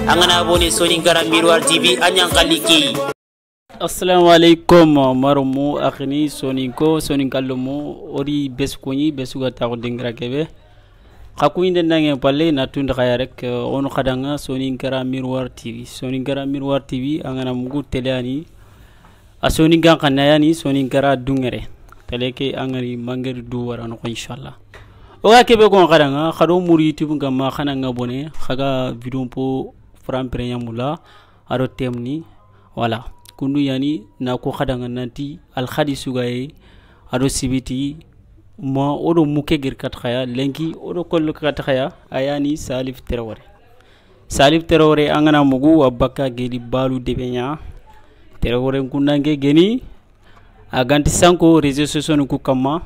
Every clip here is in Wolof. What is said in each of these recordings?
angana abonné Soninkara Miroir TV anyang kaliki. Assalamualaikum marumu akhini soninkallumu ori besukuni besuga taxu dingra kebe xakuyinde nange palle na tund xaya rek onu xadanga Soninkara Miroir TV angana mugu teleani a soninkan xanayani Soninkara dungere teleke angari mangeri du warano inshallah oga kebe ko xadanga xado muri YouTube ngama xananga bone xaga video po frampre yamula aro temni wala kundu yani na ko khadanga nanti al khadisu gaye ado sibiti ma odo muke gir kat khaya lenki odo kollo kat khaya ayani Salif Traoré angana mugu abaka geli balu debenya Traoré kundange geni aganti sanko réseaux sociaux ku kama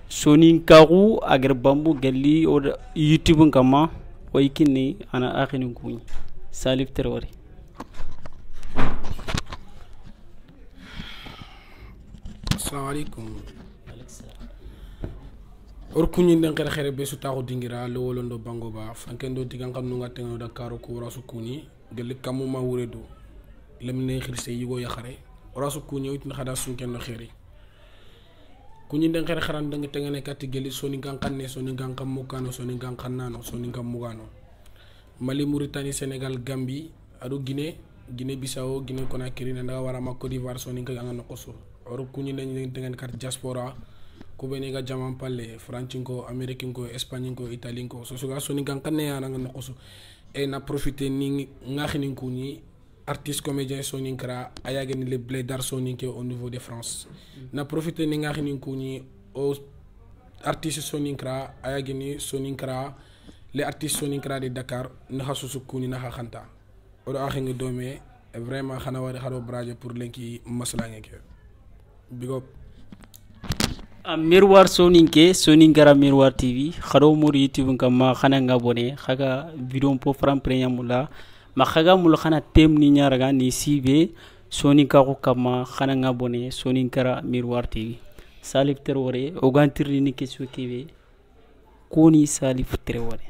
Soninkaru agar bambu geli odo YouTube kama oykini ana akhini kunyi Salif Traoré. Assalamualaikum. Orkunyi ndengere xere be su taxu dingira lo wolondo bango ba fankendo digan xam nu nga tengno Dakar ko rasu kuni gel kamu ma wuredo lemne xirse yigo ya xare rasu kuni it na xada sunken no xeri kunyi ndengere xaran dang tengene kat gel Soninkan xanne Soninkan xam mukano Soninkan xannano Soninkan mugano Mali Mauritanie Sénégal Gambie ado Guinée Bissau Guinée Conakry nda wara ma Côte d'Ivoire Soninka nga no koso or kunyi dengan kat diaspora ko beni ga jamam palle francinko americanko espagnanko italianko so suga Soninkan kanne ya nga no koso e na profiter ni ngakhini kunyi artiste comédien Soninkara ayage ni le blédar Soninké au niveau de France na profiter ni ngakhini kunyi o artiste Soninkara ayage ni Soninkara les artistes Soninkara de Dakar na khasusu kunyi na khanta odo akhingi domé vraiment xana wari xaro braje pour lenki maslange ke big up Miroir Soninkara Miroir TV xaro muri YouTube kama xana nga bone xaga video po fram premiamula ma xaga mul xana tem ni ñaraga ni sibe Soninkaru kama xana nga bone Soninkara Miroir TV Salif Traoré o gantirni ni kesu kebe koni Salif Traoré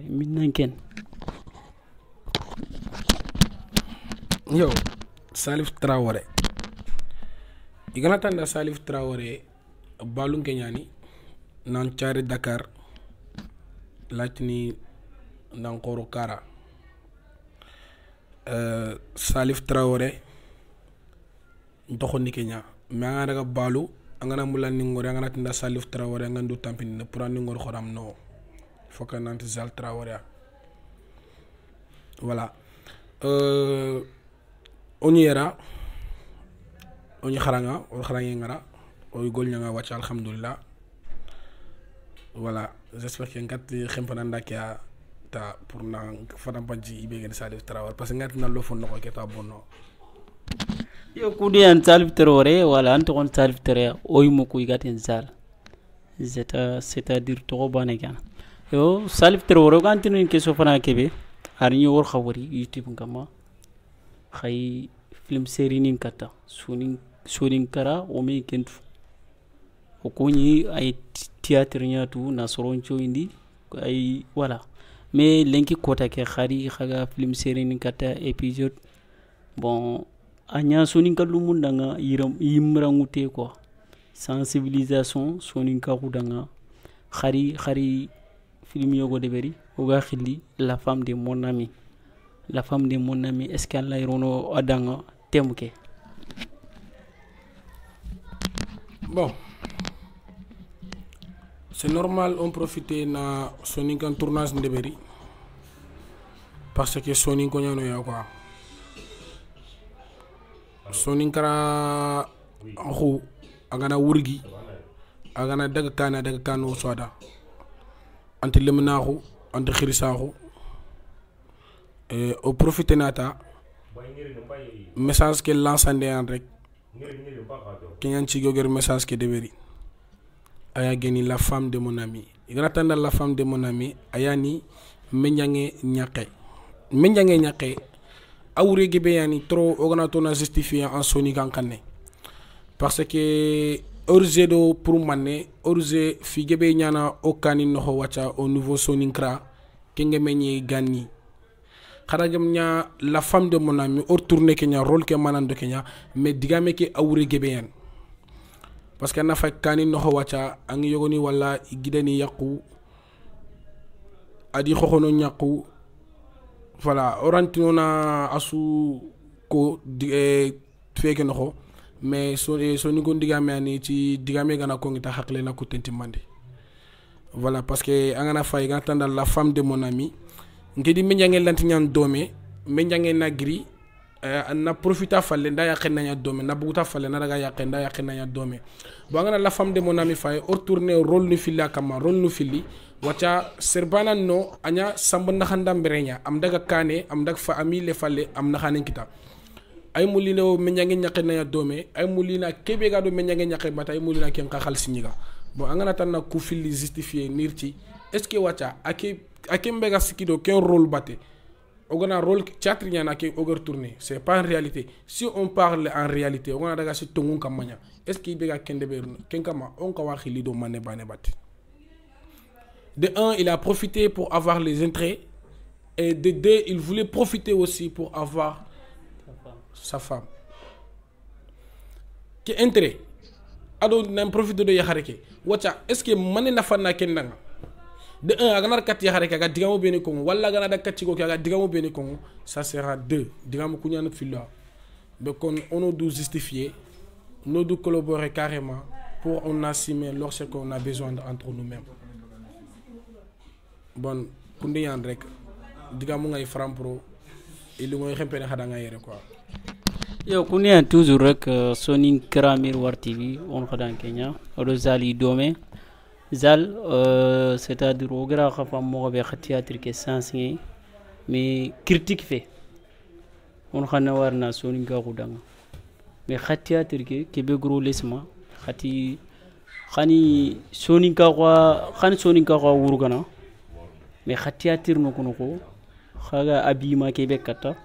minanken yo Salif Traoré igana tanda Salif Traoré balun kenyani nan ciari Dakar latini nan koro kara Salif Traoré doxoni kenya me nga daga balu angana mulani ngor angana tanda Salif Traoré ngandu tampini ne pour andi ngor xoram no foka nanti Zal Traoré voilà oni era oni kharanga o kharangi ngara o gol ñanga wacc alhamdulillah voilà j'espère que ngat xempana ndakia ta pour na fadam banji ibe ngeen Salif Traoré parce que ngat na lo fon ko keta bonno yo kudi an Salif Traoré wala anto kon Salif Traoré oy mo ko igaten zal c'est-à-dire to bane kan yo Salif Traoré kan tin ke so fana kebe har ñu wor xawari YouTube ngama xay film série nin kata Soninkara o me kentu o koni ay théâtre nyatu na soroncho indi ay voilà mais lenki kota ke khari khaga film série nin kata épisode bon anya Soninkalu mundanga yimrangute quoi sensibilisation Soninkaru danga khari film yogo deberi o ga khili la femme de mon ami est-ce qu'elle a irono adanga temuke bon c'est normal on profiter na Soninkan tournage ndeberi parce que Soninko ñano ya quoi Soninkara xu agana wurgi agana daga kano soda anti lemnaxu anti khirisaxu au profiter nata message que lancande en rek kenyan ci goger message que deveri aya geni la femme de mon ami igana tanda la femme de mon ami ayani menjange nyake awure gebe yani trop ogana to na justifier en Soninkan kanne parce que orzedo pour mané orze fi gebe nyana okani no wacha au nouveau Soninkara kengemeni gani kharagam nya la femme de mon ami or tourner kenya rôle ke manando kenya mais digame ke awure gebeyan parce que na fa kani no wacha angi yogoni wala gidani yaqu adi xoxono ñaqu voilà orantino na asu ko feke noxo mais so ni gon digame ani ci digame gana ko ngita xaqle na ko tenti mande voilà parce que angana fay ga tanda la femme de mon ami ngedi me njangel lanti ñan domé me njangel na gri na profita falle nda ya xenna nya domé na buguta falle na daga ya xenda ya xenna nya domé bo angana la femme de mon ami fay or tourner rôle nu filla kama rôle nu filli wacha serbana no anya samba nakhanda mberenya am daga kane am daga fa ami le falle am nakhane kita ay mulino me njangel nya xenna nya domé ay mulina kebe ga do me njangel nya xé bata ay mulina ken xal sinyiga bon angana tan na ku filli justifier nirti est ce que wacha ake mbega sikido ken rôle baté ogana rôle théâtre na ke ogar tourner c'est pas en réalité si on parle en réalité ogana daga ci tongun kamanya est ce que bega kende be ken kama on ka waxi lido mané bané baté de un il a profité pour avoir les intérêts et de deux il voulait profiter aussi pour avoir sa femme que intérêt ado n'a profité de yahareke wacha est ce que mané na fanna kendanga de un agana kat yahareke ga digamo beni ko wala gana da katiko ga digamo beni ko ça sera deux digamo kunya na filla donc on doit justifier nous doit collaborer carrément pour on assumer lorsqu'on a besoin entre nous-mêmes bon kundi yan rek digamo ngay fram pro et lu ngoy xempene xada nga yere quoi yo kundi toujours rek sonin kramir war tv on xadan kenya odo zali domé zal c'est-à-dire au grand xafa mo be théâtre ke sens ngi mais critique fait on xana warna sonin ga xudanga mais théâtre ke be gros lesma khati khani sonin ka wurgana mais théâtre no kono ko khaga abima ke be kata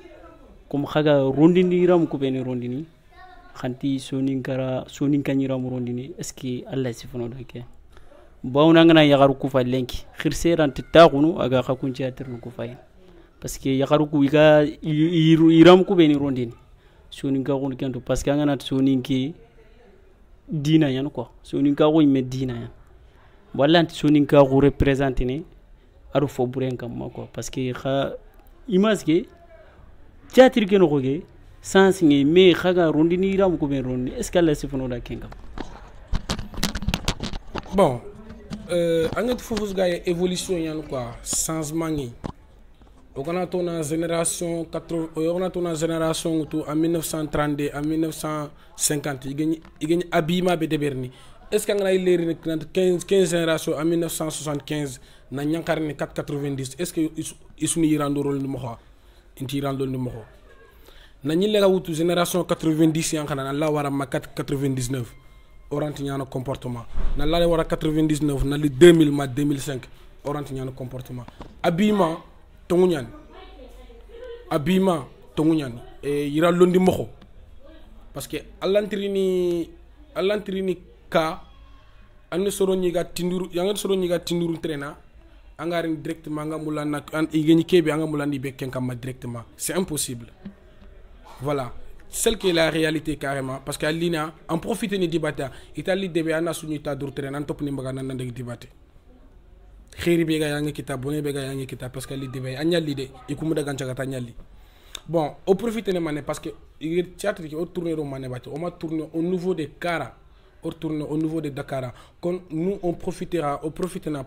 comme khaga rondini ram ko beni rondini khanti sonin kanyiram rondini est ce que allah sifono dake bawna ngana yagaru ku fa lenki khirseran titaqunu aga khakun théâtre no ku fay parce que yagaru ku iga iram ku beni rondini sonin ka gon kento parce que ngana sonin ki dina yan quoi sonin ka go me dina yan wala anti sonin ka go représenter ne aru fo buren kam quoi parce que kha image ke théâtre ke no goge sans ngi me khaga rondini ram ku ben rondini est ce que Allah sifono da kengam bon angat fofus gaay évolution yan quoi changement ngi on a ton génération 80 on a ton génération tout en 1932 en 1950 igeni abima be deberni est ce que ngana leri 15 génération en 1975 na nyankarni 490 est ce que isuni irando rol ni moxa inti irando ni moxo na ñile ga wutu génération 90 yankana na la wara ma 99 oranti ñana comportement na la wara 99 na li 2000 ma 2005 oranti ñana comportement abima tonguñan e yira londi moxo parce que alantrini ka anne soro ñi ga tinduru trena angari directement nga mulana an igeni kebe anga mulandi be kenkam directement c'est impossible voilà celle qui est la réalité carrément parce que alina en profiter ni dibata itali debe ana suñu ta dur trena top ni mbaga nan ndeg dibate xéri be ga yangi kita boné be ga yangi kita parce que li debe anyali de ikumu daga nchaka anyali bon au profiter ne mané parce que il théâtre qui au tourner au mané bati on m'a tourné au niveau de Kara retourner au niveau de Dakar quand nous on profitera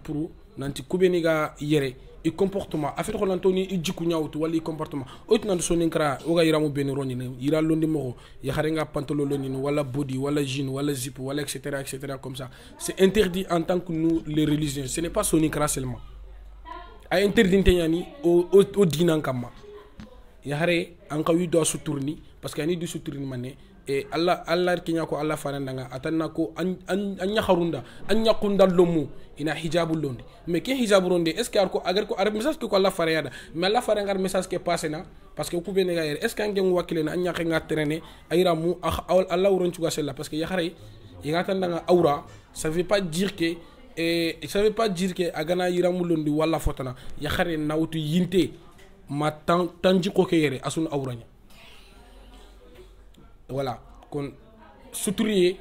pour nanti kubeniga yere i comportement afet ko lantoni i jiku nyawtu wala i comportement ot nan so ninkra o ga yiramu ben roni ne yira londi mo ya xarenga pantalon loni wala body wala jean wala zip wala etc comme ça c'est interdit en tant que nous les religieux ce n'est pas so ninkra seulement a interdit tenyani au dinan kama ya xare an ka wi do su tourni parce que ani du su tourni mané et Allah kinya ko Allah farandanga atanna ko an yakharunda an yakunda lomu ina hijabul londi mais ki hijabu ronde est ce que ko agar ko arab message ko Allah farayada mais Allah farangar message ke passé na parce que ku bene ga est ce que ngem wakile na an yakhe nga traîner ayra mu Allah uron ci gasela parce que yakhare yi nga tandanga aura ça veut pas dire que et ça veut pas dire que agana yiramulondi walla fotana yakhare nawtu yinte ma tanji ko kere asun awranya voilà kon suturiye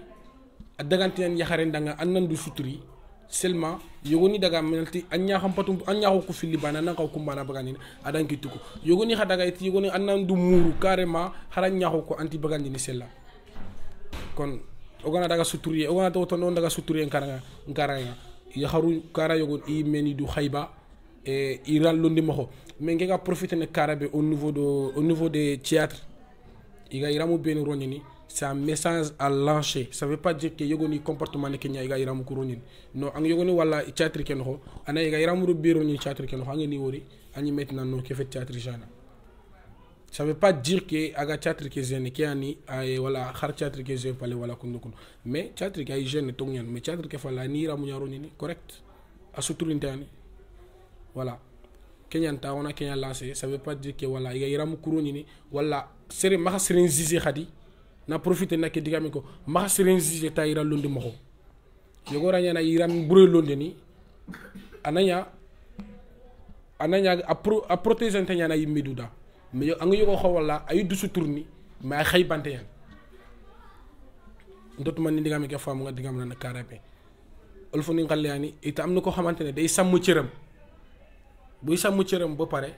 dagantian yakhare ndanga annandu suturi seulement yogoni daga melti anya xam patum anya ko fili bana nan ko kumbana bagani adanki tuko yogoni khadaga it yogoni annandu muru carrément haranya ko anti bagani ni sella kon ogana daga suturiye ogana to non daga suturiye nkaranga ya haru kara yogon i meni du khayba et iran londi mako mais nga profiter ne karabe au niveau des théâtres iga iramu ben ronini c'est un message à lancer ça veut pas dire que yogoni comportement ne kenya iga iramu ko ronini non ang yogoni wala théâtre ken ho ana iga iramu ro biro ni théâtre ken ho ngani wori ani maintenant no ke fait théâtre jana ça veut pas dire que aga théâtre ke jeune ke ani ay wala khar théâtre ke jeune pale wala kundukun mais théâtre ke ay jeune to nyan mais théâtre ke fala ni iramu nyaro ni correct asuturintani voilà kenyan ta ona kenyan lancé ça veut pas dire que voilà iga iramu kuroni ni wala sere ma sere zizi khadi na profiter na ke digami ko ma sere zizi ta ira londi mako yogo ranya na iram bure londi ni ananya a protéger tanya na yimiduda mais ang yogo xawala ay du suturni mais xey bante yan ndot man ni digami ke fam nga digam na karabe ulfu ni ngaliani ita amna ko xamantene day sam cëram buy sam cëram ba pare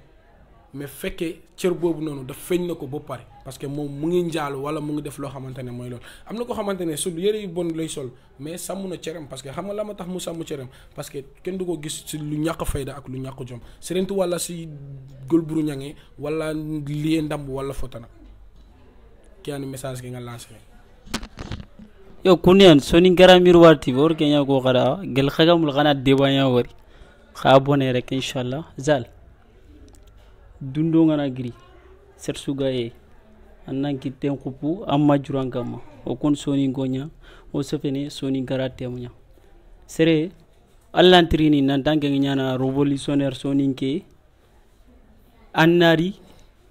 mais fekke cër bobu nonu da feñ nako ba pare parce que mom mu ngi ndialu wala mu ngi def lo xamantene moy lool amna ko xamantene sul yere yu bon lay sol mais samuna cëram parce que xam nga lama tax mu sam cëram parce que ken du ko gis ci lu ñak fayda ak lu ñak jom serentu wala ci golburu ñangé wala lié ndam wala fotana kiani message ki nga lancer yo kunyan soni garamir warti bor kenya ko xara gel xagamul xana debanya wari xa abonné rek inshallah zal dundo ngana giri sersugaye annanki tenkupu amma jurangama o kon soni ngonya o sefene soni garate munya sere allantrini nan tanke nyana révolutionnaire soni ke annari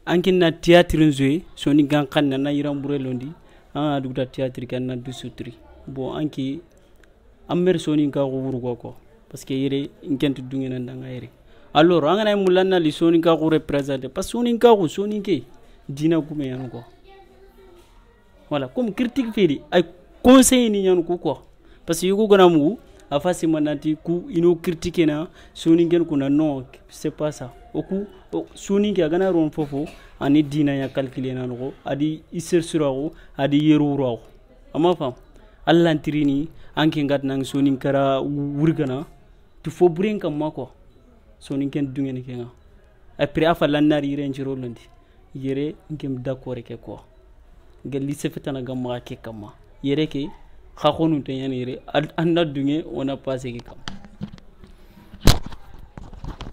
ankin na théâtre nzwe soni gankan na yirambure londi a dugta théâtre kan na du sutri bo anki ammer soni ka ko ko parce que yere ngent dungena ndanga yere alors angana mulanna li soni ka ko représenter parce soni ka ko soni ke dina kuma yan ko voilà comme critique fedi ay conseil ni yan ko quoi parce que yugo gona mu afasi manati ku ino critique na soni gen kuna non c'est pas ça oku soni ke gana ron fofo ani dina ya calculer nan ko adi iser surago adi yeruro ama fam Allah ntirini anki ngat nang soni kara wurgana tu fo burin kam mako soni ken dungen ke nga après afa lanar yire njiro londi yere ngem d'accord ke ko gel li sefetana gamma ke kama yere ke khakonu te yan yere anda dunge on a passé ke kam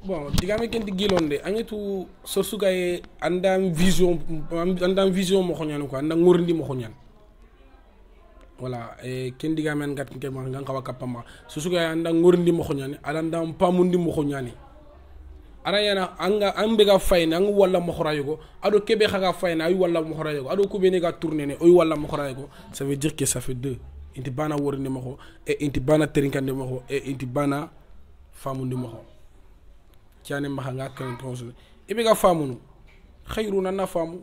bon digame ken digilonde agnetu sorsugaye andam vision mo xognan ko andam ngorndi mo xognan voilà e ken digamen gat ke ma ngan kawa kapama sorsugaye andam ngorndi mo xognan andam pamundi mo xognan ara yana anga ambega fayna ang wala mo xorayo ado kebe xaga fayna ay wala mo xorayo ado ku bene ga tourner ne oy wala mo xorayo ça veut dire que ça fait deux inti bana worni mo xo et inti bana terinkande mo xo et inti bana famundi mo xo tiane maxa nga kan tonsul ibe ga famunu khayruna na famu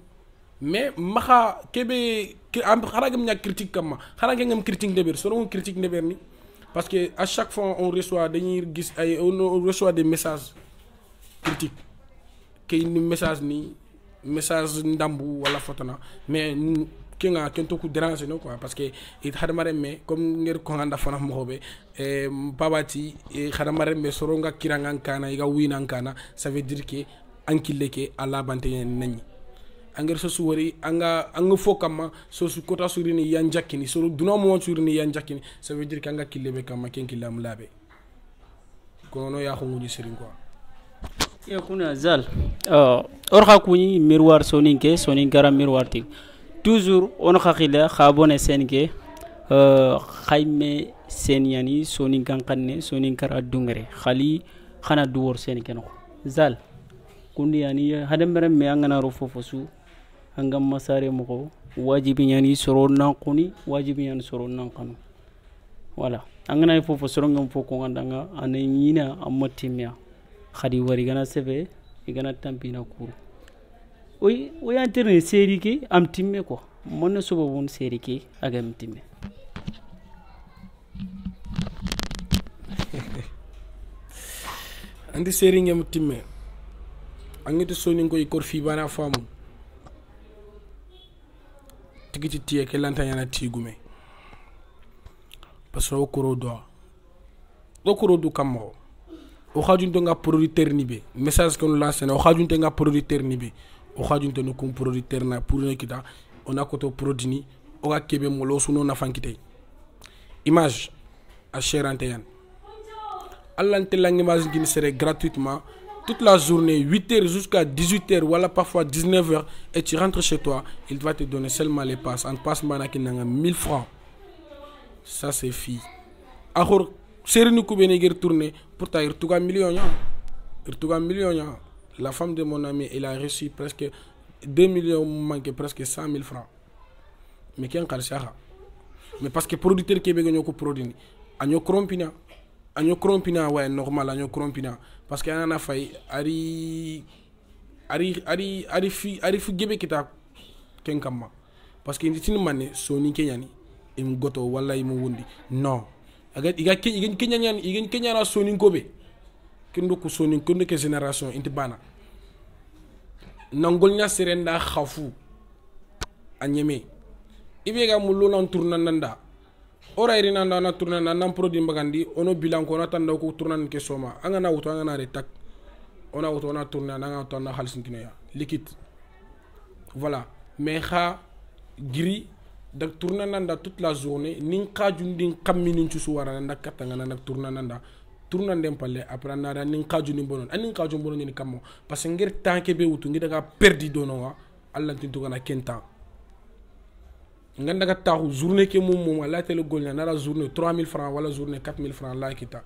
mais maxa kebe am xaragam ñak critique kam xara ngam critique de ber so no critique de ber ni parce que à chaque fois on reçoit dañuy gis ay on reçoit des messages critique kay ni message ndambu wala fotana mais kenga kento ku déranger no quoi parce que it hadamare me comme ngir ko nganda fana mo hobe e babati e hadamare me soronga kiranga kana iga wina kana ça veut dire que ankille ke ala bante nani angir so suwari anga fokama so su kota surini yanjakini so duna mo surini yanjakini ça veut dire que anga killebe kama kenkilla mulabe kono ya khungu sirin quoi ya kuna zal orxa kuni miroir soninke sonin gara miroir ti toujours on khakhila khabone senke khayme senyani sonin kankanne sonin kara dungere khali khana duwor senke no zal kundi yani hadamere me angana ro fofosu angam masare moko wajibi yani soro nan kuni wajibi yani soro nan kanu voilà angana fofo sorongam fo ko ngandanga ana nyina amma timya khadi wari gana sebe igana tampina kuru o yanterne série ke am timme ko monna suba won série ke agam timme andi série ngam timme angiti soni ngoy kor fi bana famu tigiti tiye ke lanta yana tigume parce que o koro do kammo o khajunto nga producteur ni be message ko lancer o khajunto nga producteur ni be o khajunto no kum producteur na pour ne kita on a koto produit ni o ga kebe mo lo suno na fankite image à cher anteyan allante la image qui serait gratuitement toute la journée 8h jusqu'à 18h voilà parfois 19h et tu rentres chez toi il va te donner seulement les passes en passe manaki nanga 1000 francs ça c'est fille alors série ku bene gir tourner pour ta irtuga million la femme de mon ami elle a reçu presque 2 millions manqué presque 100 000 francs mais ken khalsha mais parce que producteur kebe gno ko produit agno crompina ouais normal agno crompina parce que ana fay ari fi gebe kita ken kamma parce que nditini mané soni kenyani im goto wala im wundi non iga kenyana soni gobe kendo ko soni kendo ke génération inti bana nangol nya serenda khafu anyeme ibega mullo nan tourna nanda ora irina na tourna nan produit mbagandi ono bilan ko na tanda ko tourna ke soma anga na wuto anga na retak ona wuto na tourna na to na khalsin kinaya liquide voilà mais kha giri dak tourna nanda toute la journée nin khaju din kamini ci suwara nanda katanga na tourna nanda tourna ndem palle après na nin khaju ni bonon anin khaju bonon ni kammo parce que ngir tanke be wutu ngi daga perdi dono wa Allah tin to gana kenta nganda ka taxu journée ke mom la tele golna na la journée 3000 francs wala journée 4000 francs la kita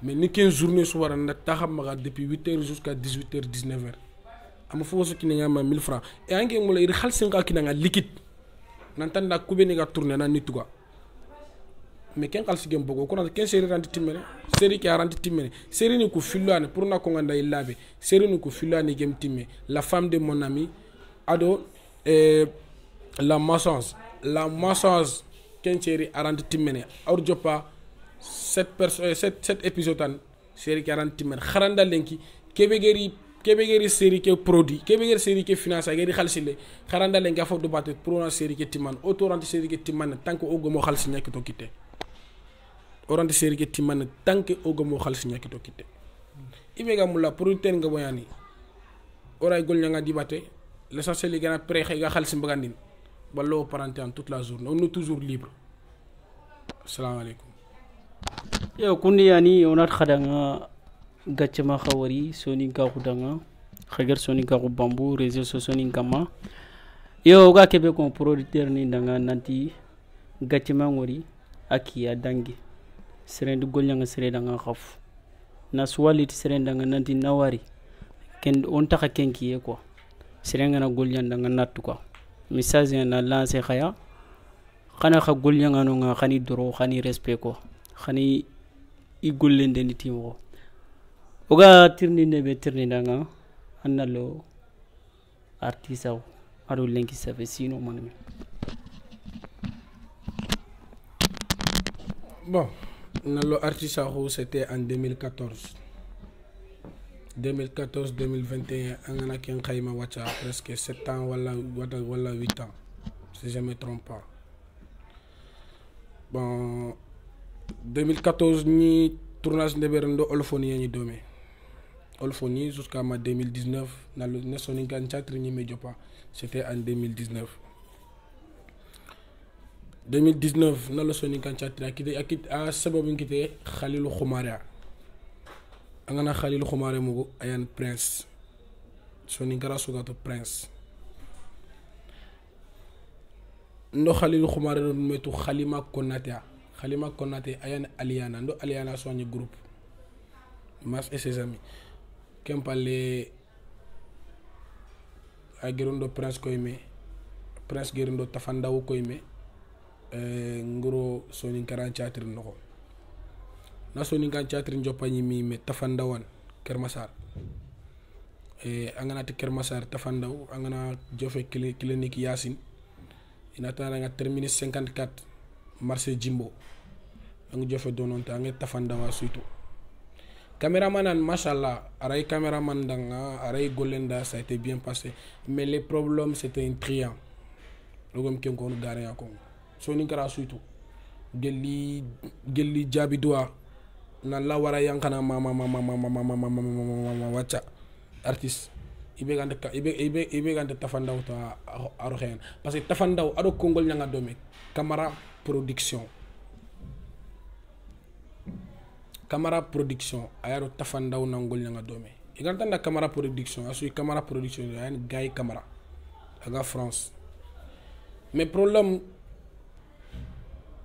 mais ni 15 journée suwara na taxam maga depuis 8h jusqu'à 18h 19h am fo so kini ngama 1000 francs et ange mo la ir khalsin ka kina nga liquide nantanda kubeni ga tourner na nituga mais ken khalsi gem bogo ko na ken série ranti timene série ki ranti timene série ni ko filane pour na ko nganda ilabe série ni ko filane gem timme la femme de mon ami ado la massage ken série ranti timene awr jopa 7 épisode tan série ki ranti timene kharanda lenki kebegeri série ke produit kebegeri série ke finance ageri khalsile kharanda lenga fo do batte pour una série ke timan autorante série ke timan tant que ogomo khalsi nyaki to kité orante série ke timan tant que ogomo khalsi nyaki to kité ibega mulla producteur nga boyani oray gol nyanga dibaté l'essentiel li gana pré ga khalsi mbagandin ballo parenté en toute la journée on est toujours libre assalamu alaykum yo kundi yani onat khadanga gachama khawari soni ka khudanga khagar soni ka bambu réseaux sociaux ni kama yo ga kebe ko producteur ni ndanga nanti gachama ngori akiya dangi serend golnya nga serenda nga khaf na swaliti serenda nga nanti nawari ken on taka kenki ko serenga na golnya ndanga nattu ko message na lancer khaya khana kha golnya nga no nga khani doro khani respect ko khani i gollende ni timo oga tirni nebe tirni ndanga annalo artista ado lenki safe sino manami bon nalo artista ho c'était en 2014 2021 angana ken khayma wacha presque 7 ans wala 8 ans si je me trompe pas bon 2014 ni tournage de berndo olfoni ni domé olfoni jusqu'à ma 2019 na le nesoni ganchatri ni mediopa c'était en 2019 na le soni ganchatri akit a sababu ngite Khalilou Khoumaria angana Khalilou Khoumaria mugo ayan prince soni garaso gato prince ndo Khalilou Khoumaria no metu Khalima Konaté ayan Aliana ndo Aliana soñi groupe Mas et ses amis kempale a gerundo prince koyme prince gerundo tafandaw koyme ngoro soninkaran catrin noko na soninkan catrin joppañi mi me tafandawan kermasar angana te kermasar tafandaw angana jofe clinique yasin ina tana nga terminer 54 marché jimbo ang jofe dononta nga tafandawa suitu caméraman machallah aray caméraman danga aray golenda ça a été bien passé mais les problèmes c'était un triant logom ken ko gare ya ko soninkara suitu gelli jabi doa na la wara yankana mama wacha artiste ibe gande tafandaw ta aro hen parce que tafandaw ado kongol nyanga dome camara production ayaro tafandaw nangol nyanga dome igantanda camara production asu camara production yan gay camara aga France mais problème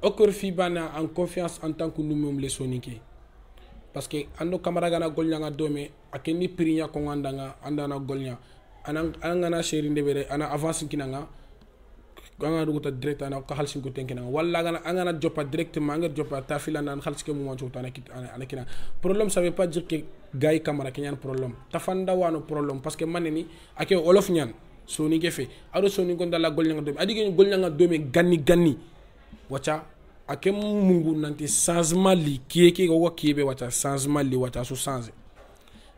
encore fi bana en confiance en tant que nous même les soniké parce que ando camara gana golnya nga dome akeni prinya ko andana golnya anana sheri ndebere ana avance kinanga ganga duguta direct ana ko halsin ko tenkina walla gana angana jopa directement nga jopa ta fila nan halske mo wancho tana kina problème ça veut pas dire que gay camara kenyan problème tafanda wano problème parce que maneni ake olof nyan soni gefe ado soni gonda la golnya nga dome adige golnya nga dome ganni wacha ake mungu nanti changement li kieke ko kiebe wacha changement li wacha su changer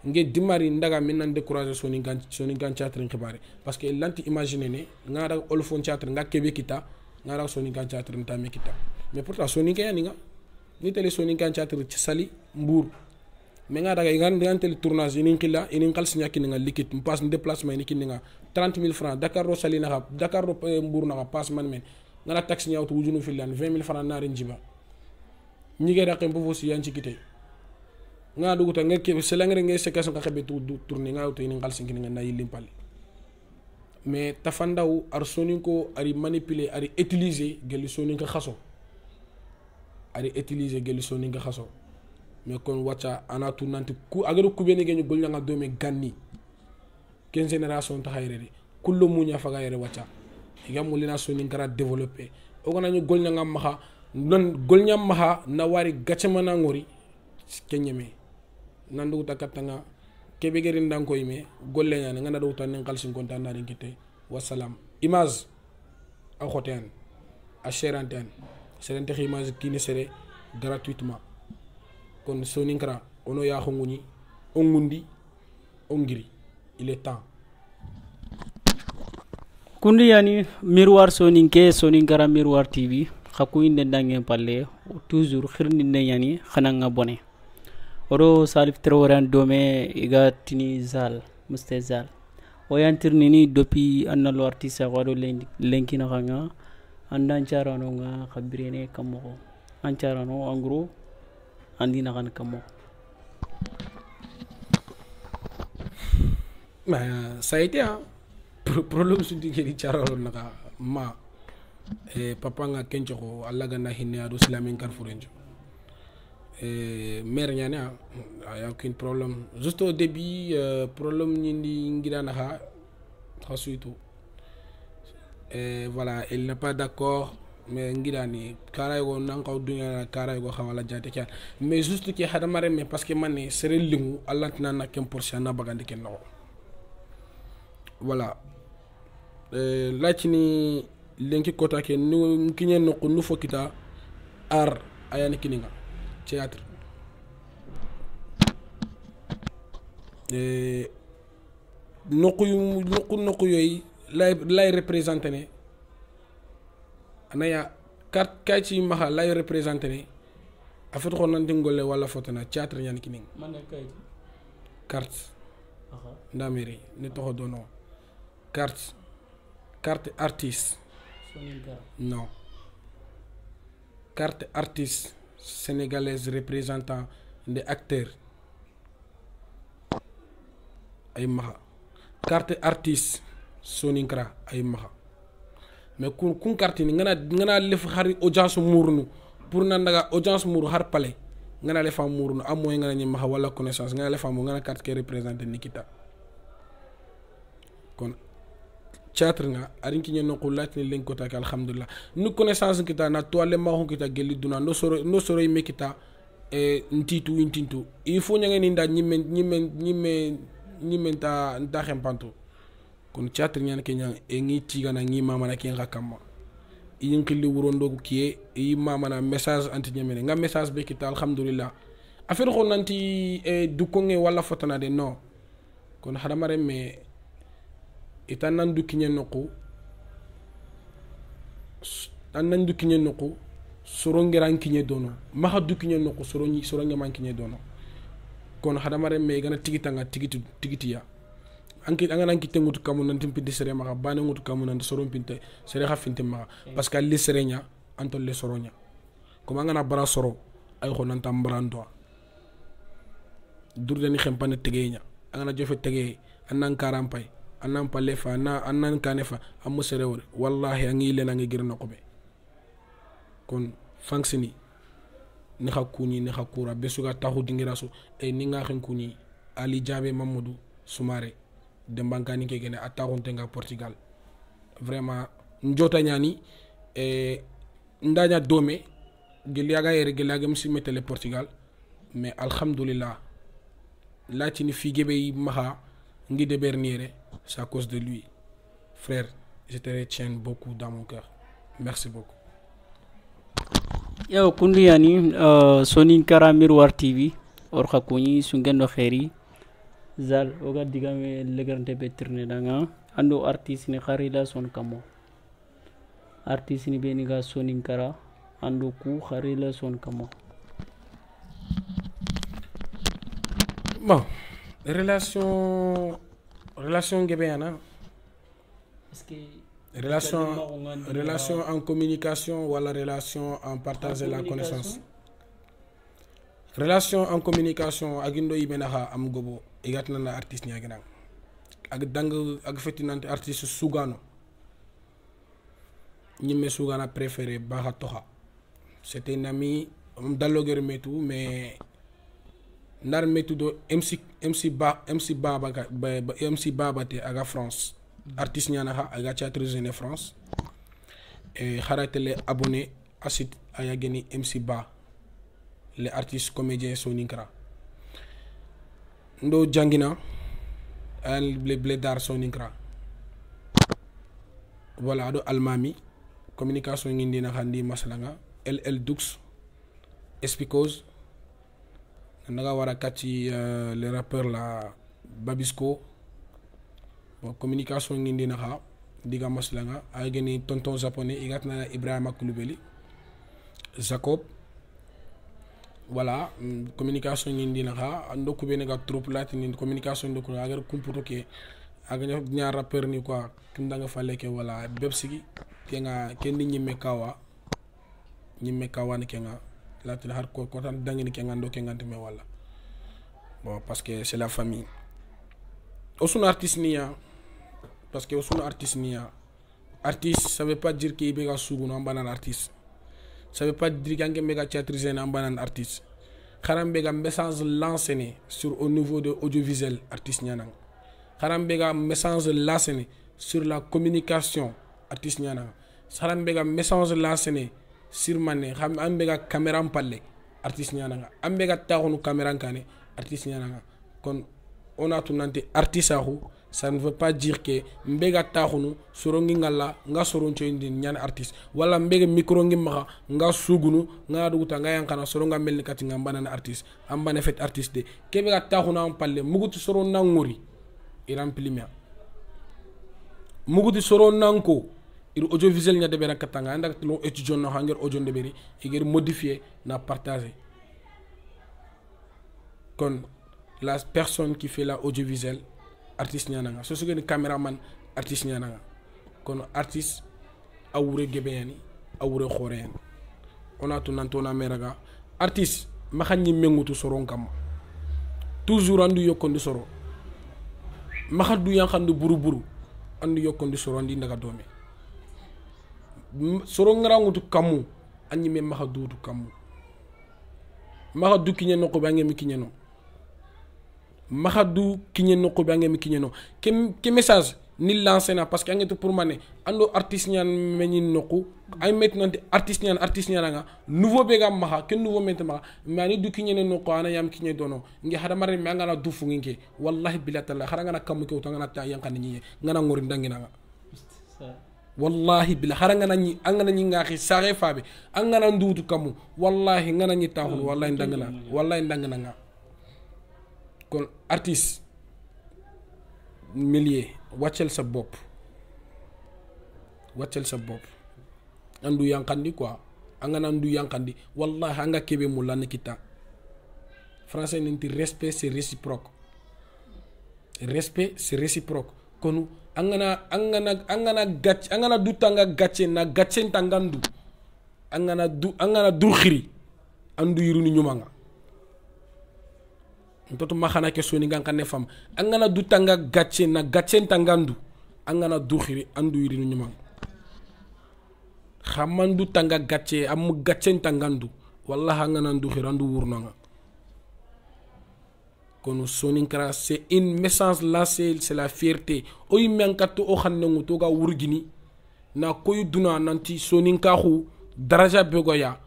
nge dimari ndaga minan décourager soni gan chatrin xibare parce que lanti imaginer ne ngara olfon chatrin nga kebe kita ngara soni gan chatrin ta me kita mais pourtant soni gan nga ni tele soni gan chatrin ci sali mbour mais nga daga ngan tele tournage inin xilla inin xals ñaki nga likit pass déplacement ni kinga 30000 francs Dakar ro sali na Dakar ro mbour na pass man men ngara taxi ñawtu wujunu filan 20000 francs na ren jiba ñi ge raqem bu fosi yan ci kité nga duguta nga ke selangre nga sekas nga xebe tourner nga auto ni ngal sinki nga nayi limpali mais tafandaw ar soninko ari manipuler ari utiliser gelu soninka xasso mais kon wacha ana tunanti ku agaru kubeni genu golnya nga dome ganni ken génération ta hayrede kullu munya faga yere wacha igamu lina soninkara développer o gona ñu golnya nga maha non golnya maha na wari gatchama ngori kenyeme nandu takatanga kebe gerin danko yime golle nyane ngana do tan ngal sin konta na rin kite wassalam image a khoten a cheranten serente image kini sere gratuitement kon soninkra ono ya khonguni ongundi ongiri il est temps kundi yani miroir soninkara miroir tv khaku inde dangen palle toujours khirni ne yani khananga boné oro salif treworan dome iga tini zal mustazal o yantirni ni depuis annalo artiste wado lenki na nga andan charano nga khabirene kamo an charano en gros andina kan kamo mais ça a été un problème sur di charano naka ma papa nga kencho ko allaga na hinne ado islamique carrefour mère ñane a aucun problème juste au début problème ñi ngirana ha xasuitu voilà il n'est pas d'accord mais ngirani karay go nan kaw dunya karay go xawala jate kya mais juste ki hada mare mais parce que mané sere limu allah na kem portion na bagandi ken no voilà lachini lenki kota ke nu kinyen no nu fokita ar ayani kininga théâtre noku yoy lay représenter né anaya carte kayci maha lay représenter né afat xon nan dingolé wala fotana théâtre ñan ki ning man kayci carte ndameri ni toxo dono carte artiste non carte artiste sénégalaise représentant des acteurs ay maha carte artiste soninkra ay maha mais kun carte ni ngana lef xari audience murnu pour na ndaga audience muru har palais ngana le fam murnu am moy ngana ni maha wala connaissance ngana le fam ngana carte ke représenter nikita kon théâtre nga arin kinye no kulat ni len kota ka alhamdulillah nu connaissance kita na to le ma ho kita geli duna no soro me kita ntintu il faut nyangeni nda nyimen ta xempanto kon théâtre nyane kenya e ngi tiga na ngi mama na kenga kamma yin khili wurondo ko kiye yi mama na message anti nyemene nga message be kita alhamdulillah affaire ko nanti du ko nge wala fotana de non kon hadamare me itanan du kinye noko anan du kinye noko sorongeran kinye dono maha du kinye noko soronge man kinye dono kon hadamare me gana tigitanga tigitiya anki anga nanki tengutu kamu nanti pindi sere maka bane ngutu kamu nanti soron pinte sere ha finte maka parce que li serenya anto le soronya comme anga na bara soro ay ko nanta mbrando durdani xempane tegeenya anga na jofe tege anan karampay anan palefa anan kanefa am sere wor wallahi angi le nangi girna ko be kon fanksini ni khakuni ni khakura besuga taxu dingiraso e ni nga khankuni ali jabe mamadou soumare dembankani ke gene attaquante nga Portugal vraiment njota ñani ndanya dome geliaga yere geliaga msi metele Portugal mais alhamdulillah la tini figebe maha ngi de berniere c'est à cause de lui frère je te retiens beaucoup dans mon cœur merci beaucoup yo kundi yani Sonin Kara Miroir TV or khakuni sungendo khairi zal oga digame legarte betrne danga ando artiste ni kharila son kamo artiste ni beni ga Sonin Kara ando ku kharila son kamo bon relation gebeyana est-ce que relation en communication ou la relation en partager la connaissance relation en communication agindo ibenaha am gobo igatna na artiste nyagina ag dang ag fetinante artiste sugano ñimme sugana préféré baha toha c'était un ami daloger metu mais nar metu do MC Babate aga France artiste nyana ha aga théâtre jeune France et kharatele abonné à site ayageni MC Ba les artistes comédiens Sonin Kara ndo jangina al le blédar Sonin Kara voilà do almami communication ngindi na khandi maslanga LL Dux Espicose naga wara kati le rappeur la Babisco bon communication ngindi na kha diga maslanga ay geni tonton japonais igatna Ibrahima Koulibaly Jacob voilà communication ngindi na kha ndoku be nga troupe latini communication ndoku agar kumputo ke aga ñaar rappeur ni quoi kindanga fallé ke wala bebsigi kenga kendi ñimme kawa ni kenga latil har ko tan dangini kenga ndo kenga me wala bon parce que c'est la famille osuna artiste niya parce que osuna artiste niya artiste ça veut pas dire que ibega sugu no ambanan artiste ça veut pas dire que mega théâtre en ambanan artiste kharambega message lancé sur au niveau de audiovisuel artiste nyanang kharambega message lancé sur la communication artiste nyanang kharambega message lancé sur mané xam ambega caméra palle artiste nyanang ambega taxonu caméra kané artiste nyanang kon on a tout nanti artiste ahu ça ne veut pas dire que mbega taxunu sorongi ngalla nga soroncho indi nyan artiste wala mbega micro ngi maxa nga sugunu nga duguta nga yankana soronga melni kati nga banana artiste ambane fait artiste de kebega taxuna am palle mugutu soron nangori irampilimia mugutu soron nanko ir audiovisuel nya debera katanga andak lo étudiant no hanger audio deberi iger modifier na partager kon la personne qui fait la audiovisuel artiste nyananga so sugeni cameraman artiste nyananga kono artiste awure gebeyani awure khoren ona to nantona meraga artiste ma xagni mengutu soron kam toujours andu yokondi soro ma xaddu yanxandu buru andu yokondi soro ndi ndaga dome soro ngarangutu kamu anyi me ma xadutu kamu ma xaddu kinye no ko bangi mi kinye no mahadu kinye no ko bangi mi kinye no ke message ni lancé na parce que angete pour mané ando artiste ñan meñi noku ay maintenant artiste ñan nga nouveau be gam maha ken nouveau maintenant mani du kiñene noko ana yam kiñe dono ngi hada mare me ngana du fu ngi wallahi billahi khara ngana kam ko tanga na ta yankan ñi ngana ngori ndangina nga wallahi billahi khara ngana ñi angana ñi ngaxi saxe fabe angana ndutu kamu wallahi ngana ñi taxul wallahi ndangina nga kon artiste millier wàccel sa bopp andu yankandi quoi angana andu yankandi wallahi anga kebe mu lan kita français ninti respect c'est réciproque konu angana gatch angana dutanga gatche na gatchen tangandu angana du khiri andu yiruni nyumanga ntoto maxana ke soni ngan kan fam angana du tanga gatche na gatchen tangandu angana du khiri andu yirinu nyuma xamandu tanga gatche am gatchen tangandu wallahi angana du khiri andu wurnanga kono soni kra c'est une message là c'est la fierté o yimankato o xannangu to ga wurgini na koy duna nanti soni kaxu daraja begoya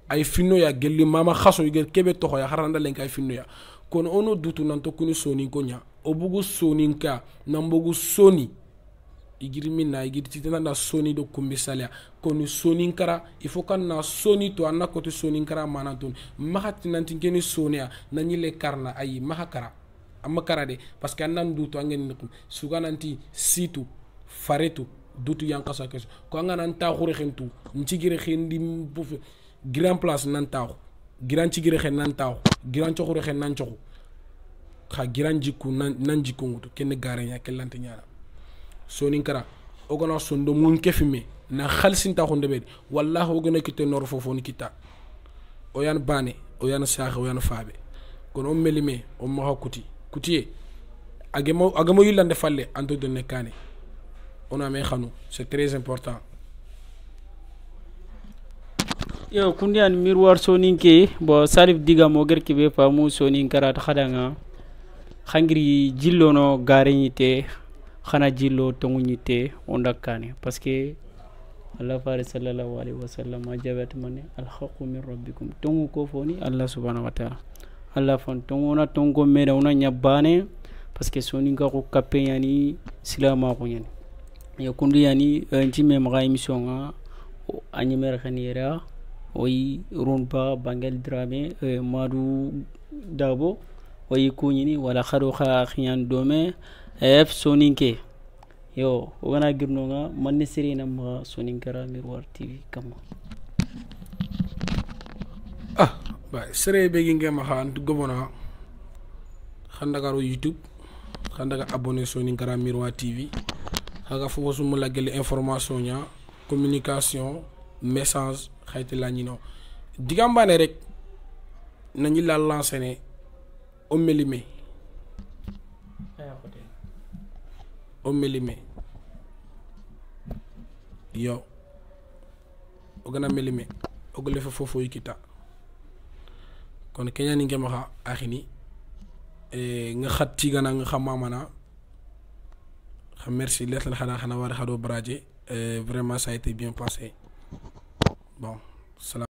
ay finno ya gelli mama khaso yigel kebe to ya haranda len kay finno ya kono ono dutu nanto kuni soni konya obugu soni nka nambugu soni igiri minna igiri titana na soni do kumbisalia kono soni nkara il faut kan na soni to anna kote soni nkara manatun mahati nanti ngeni sonia na nyile karna ayi mahakara amakara de parce que nan dutu angeni nukum suga nanti situ faretu dutu yankasa keso ko ngana nta khore khentu nchigire khendi bofu grand place nan taxu giran ci gire xen nan taw giran ci xure xen nan ci xa giran jikku nan jikku ngutu ken gaare nya kelante nyaara soni kara o gona sondo mun kefime na khalsin ta xonde be wallahi o gona kite nor fofo ni kita o yan bane o yan sax o yan faabe kon o melime o ma kuti agamo yilande falle anto de nekane on a me xanu c'est très important. Yo kundian miroir sonin ke bo salif diga mo ger kibe famu sonin karat khadanga khangri jillo no gareñite khana jillo tonguñite ondakane parce que Allah faris sallallahu alaihi wasallam ajabat man al haqqu min rabbikum tongu ko foni Allah subhanahu wa ta'ala Allah fon tongona tongo meda una nyabane parce que sonin ka ko kape yani silama ko yani yo kundiani ntime ma émission nga animer khaniera oyi runpa bangel drame madu dabo oyi kunyini wala kharo kha khiyan dome f soninke yo wana girno nga man serina ma soninkara miroir tv kama ba sere be ginge ma khan gobona khandagaro youtube khandaga abonné soninkara miroir tv haga fo sumu la gel information nya communication message xayti la ñino digambane rek nañu la lancer né o melime yo o gana melime o gole fa fofo yikita kon kenya ni ngema xa axini nga xatti gana nga xamamana merci letal xana war xado braje vraiment ça a été bien passé bon.